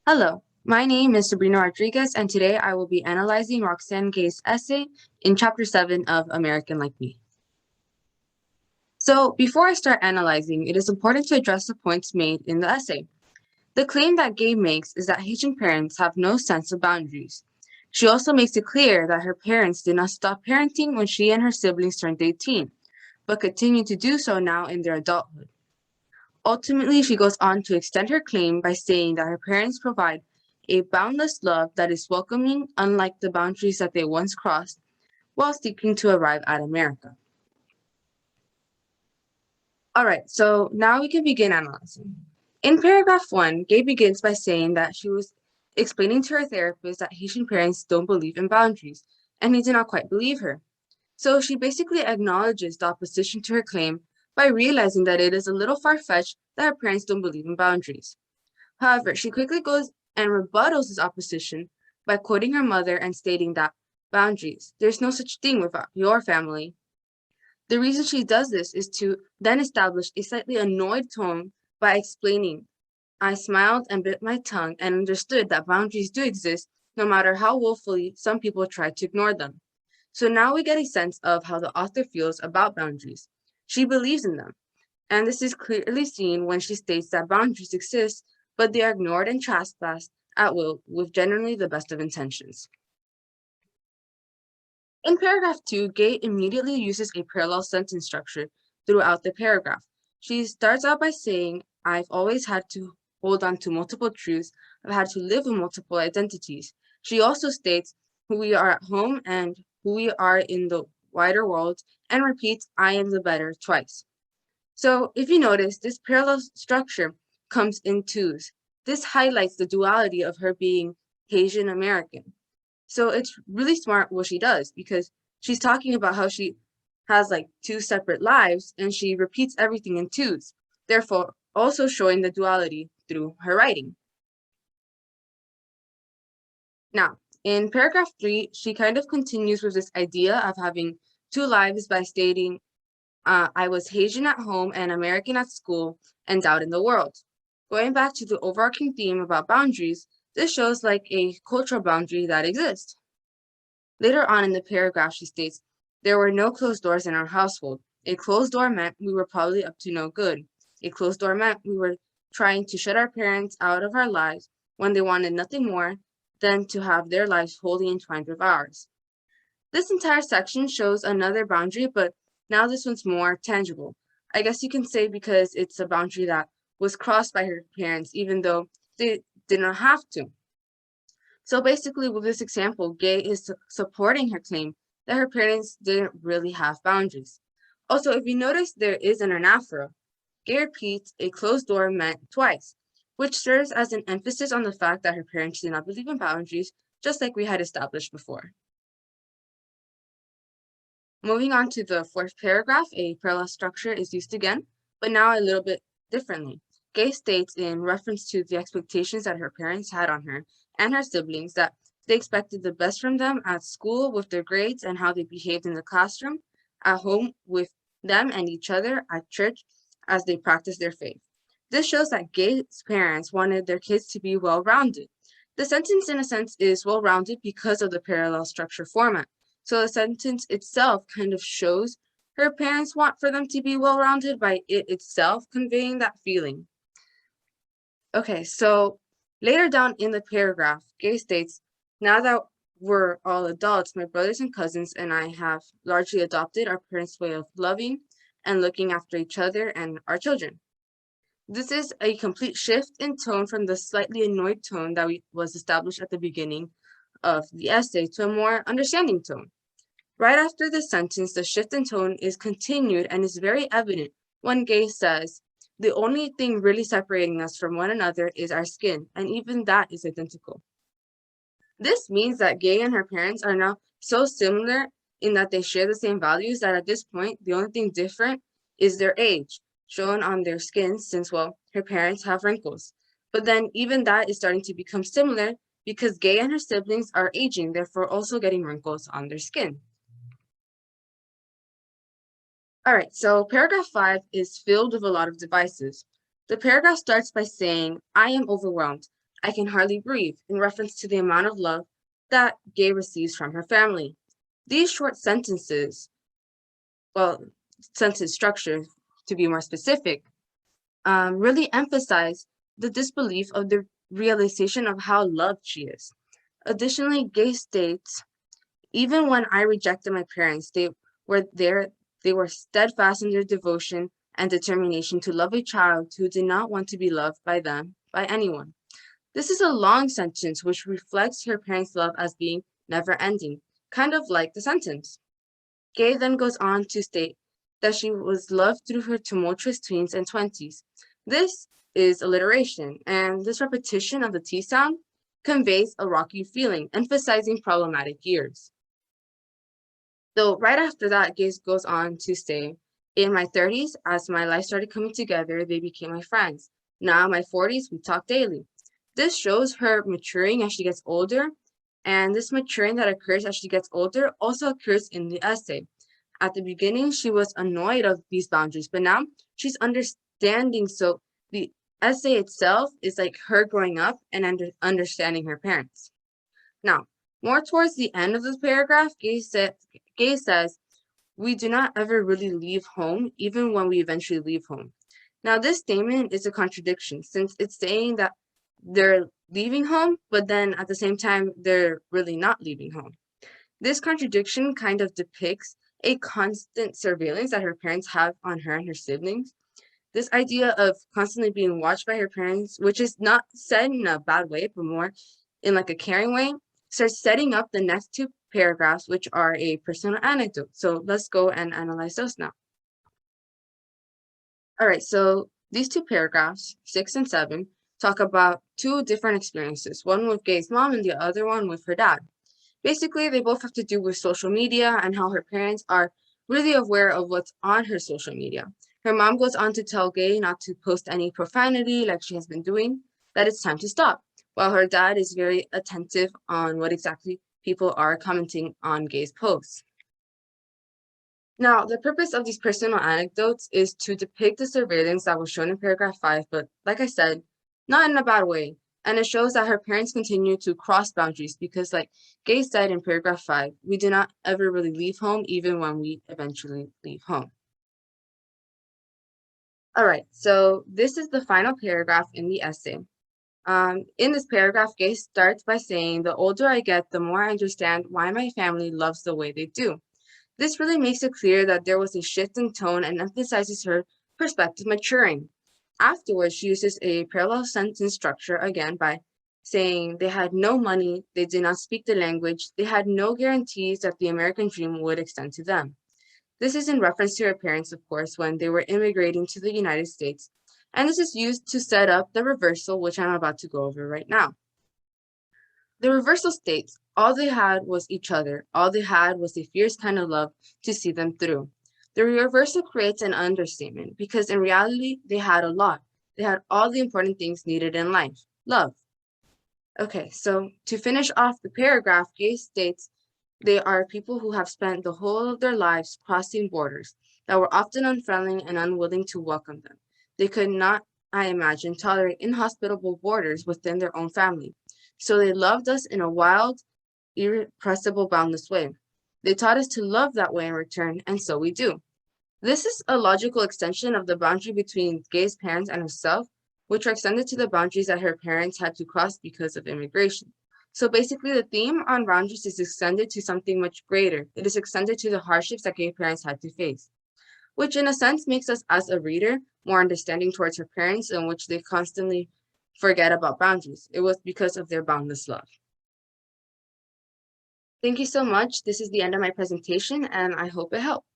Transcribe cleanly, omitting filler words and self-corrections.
Hello, my name is Sabrina Rodriguez, and today I will be analyzing Roxanne Gay's essay in Chapter 7 of American Like Me. So, before I start analyzing, it is important to address the points made in the essay. The claim that Gay makes is that Haitian parents have no sense of boundaries. She also makes it clear that her parents did not stop parenting when she and her siblings turned 18, but continue to do so now in their adulthood. Ultimately, she goes on to extend her claim by saying that her parents provide a boundless love that is welcoming, unlike the boundaries that they once crossed while seeking to arrive at America. All right, so now we can begin analyzing. In paragraph 1, Gay begins by saying that she was explaining to her therapist that Haitian parents don't believe in boundaries, and he did not quite believe her. So she basically acknowledges the opposition to her claim by realizing that it is a little far-fetched that her parents don't believe in boundaries. However, she quickly goes and rebuttals this opposition by quoting her mother and stating that boundaries, there's no such thing with your family. The reason she does this is to then establish a slightly annoyed tone by explaining, I smiled and bit my tongue and understood that boundaries do exist no matter how willfully some people try to ignore them. So now we get a sense of how the author feels about boundaries. She believes in them, and this is clearly seen when she states that boundaries exist, but they are ignored and trespassed at will with generally the best of intentions. In paragraph 2, Gay immediately uses a parallel sentence structure throughout the paragraph. She starts out by saying, I've always had to hold on to multiple truths. I've had to live with multiple identities. She also states who we are at home and who we are in the wider world, and repeats, I am the better twice. So if you notice, this parallel structure comes in twos. This highlights the duality of her being Haitian American. So it's really smart what she does because she's talking about how she has like two separate lives and she repeats everything in twos, therefore also showing the duality through her writing. Now, in paragraph 3, she kind of continues with this idea of having two lives by stating, I was Haitian at home and American at school and out in the world. Going back to the overarching theme about boundaries, this shows like a cultural boundary that exists. Later on in the paragraph, she states, there were no closed doors in our household. A closed door meant we were probably up to no good. A closed door meant we were trying to shut our parents out of our lives when they wanted nothing more than to have their lives wholly entwined with ours. This entire section shows another boundary, but now this one's more tangible. I guess you can say because it's a boundary that was crossed by her parents, even though they did not have to. So basically, with this example, Gay is supporting her claim that her parents didn't really have boundaries. Also, if you notice, there is an anaphora. Gay repeats a closed door meant twice, which serves as an emphasis on the fact that her parents did not believe in boundaries, just like we had established before. Moving on to the fourth paragraph, a parallel structure is used again, but now a little bit differently. Gay states in reference to the expectations that her parents had on her and her siblings that they expected the best from them at school with their grades and how they behaved in the classroom, at home with them and each other, at church as they practiced their faith. This shows that Gay's parents wanted their kids to be well-rounded. The sentence, in a sense, is well-rounded because of the parallel structure format. So the sentence itself kind of shows her parents want for them to be well-rounded by it itself conveying that feeling. Okay, so later down in the paragraph, Gay states, now that we're all adults, my brothers and cousins and I have largely adopted our parents' way of loving and looking after each other and our children. This is a complete shift in tone from the slightly annoyed tone that was established at the beginning of the essay to a more understanding tone. Right after this sentence, the shift in tone is continued and is very evident when Gay says, the only thing really separating us from one another is our skin, and even that is identical. This means that Gay and her parents are now so similar in that they share the same values that at this point, the only thing different is their age, shown on their skin since, well, her parents have wrinkles. But then even that is starting to become similar because Gay and her siblings are aging, therefore also getting wrinkles on their skin. All right, so paragraph 5 is filled with a lot of devices. The paragraph starts by saying, I am overwhelmed. I can hardly breathe, in reference to the amount of love that Gay receives from her family. These short sentences, well, sentence structure to be more specific, really emphasize the disbelief of the realization of how loved she is. Additionally, Gay states, even when I rejected my parents, were there, they were steadfast in their devotion and determination to love a child who did not want to be loved by them, by anyone. This is a long sentence which reflects her parents' love as being never ending, kind of like the sentence. Gay then goes on to state that she was loved through her tumultuous teens and 20s. This is alliteration, and this repetition of the T sound conveys a rocky feeling, emphasizing problematic years. So right after that, Gay goes on to say, in my 30s, as my life started coming together, they became my friends. Now in my 40s, we talk daily. This shows her maturing as she gets older, and this maturing that occurs as she gets older also occurs in the essay. At the beginning, she was annoyed of these boundaries, but now she's understanding. So the essay itself is like her growing up and understanding her parents. Now, more towards the end of this paragraph, Gay says, we do not ever really leave home, even when we eventually leave home. Now, this statement is a contradiction since it's saying that they're leaving home, but then at the same time, they're really not leaving home. This contradiction kind of depicts a constant surveillance that her parents have on her and her siblings. This idea of constantly being watched by her parents, which is not said in a bad way, but more in like a caring way, starts setting up the next two paragraphs, which are a personal anecdote. So let's go and analyze those now. All right, so these two paragraphs, 6 and 7, talk about two different experiences, one with Gay's mom and the other one with her dad. Basically, they both have to do with social media and how her parents are really aware of what's on her social media. Her mom goes on to tell Gay not to post any profanity like she has been doing, that it's time to stop, while her dad is very attentive on what exactly people are commenting on Gay's posts. Now, the purpose of these personal anecdotes is to depict the surveillance that was shown in paragraph 5, but like I said, not in a bad way. And it shows that her parents continue to cross boundaries because, like Gay said in paragraph 5, we do not ever really leave home, even when we eventually leave home. All right, so this is the final paragraph in the essay. In this paragraph, Gay starts by saying, the older I get, the more I understand why my family loves the way they do. This really makes it clear that there was a shift in tone and emphasizes her perspective maturing. Afterwards, she uses a parallel sentence structure again by saying they had no money, they did not speak the language, they had no guarantees that the American dream would extend to them. This is in reference to her parents, of course, when they were immigrating to the United States, and this is used to set up the reversal, which I'm about to go over right now. The reversal states, all they had was each other. All they had was a fierce kind of love to see them through. The reversal creates an understatement because in reality, they had a lot. They had all the important things needed in life. Love. Okay, so to finish off the paragraph, Gay states they are people who have spent the whole of their lives crossing borders that were often unfriendly and unwilling to welcome them. They could not, I imagine, tolerate inhospitable borders within their own family. So they loved us in a wild, irrepressible, boundless way. They taught us to love that way in return, and so we do. This is a logical extension of the boundary between Gay's parents and herself, which are extended to the boundaries that her parents had to cross because of immigration. So basically, the theme on boundaries is extended to something much greater. It is extended to the hardships that Gay parents had to face, which in a sense makes us, as a reader, more understanding towards her parents, in which they constantly forget about boundaries. It was because of their boundless love. Thank you so much. This is the end of my presentation, and I hope it helped.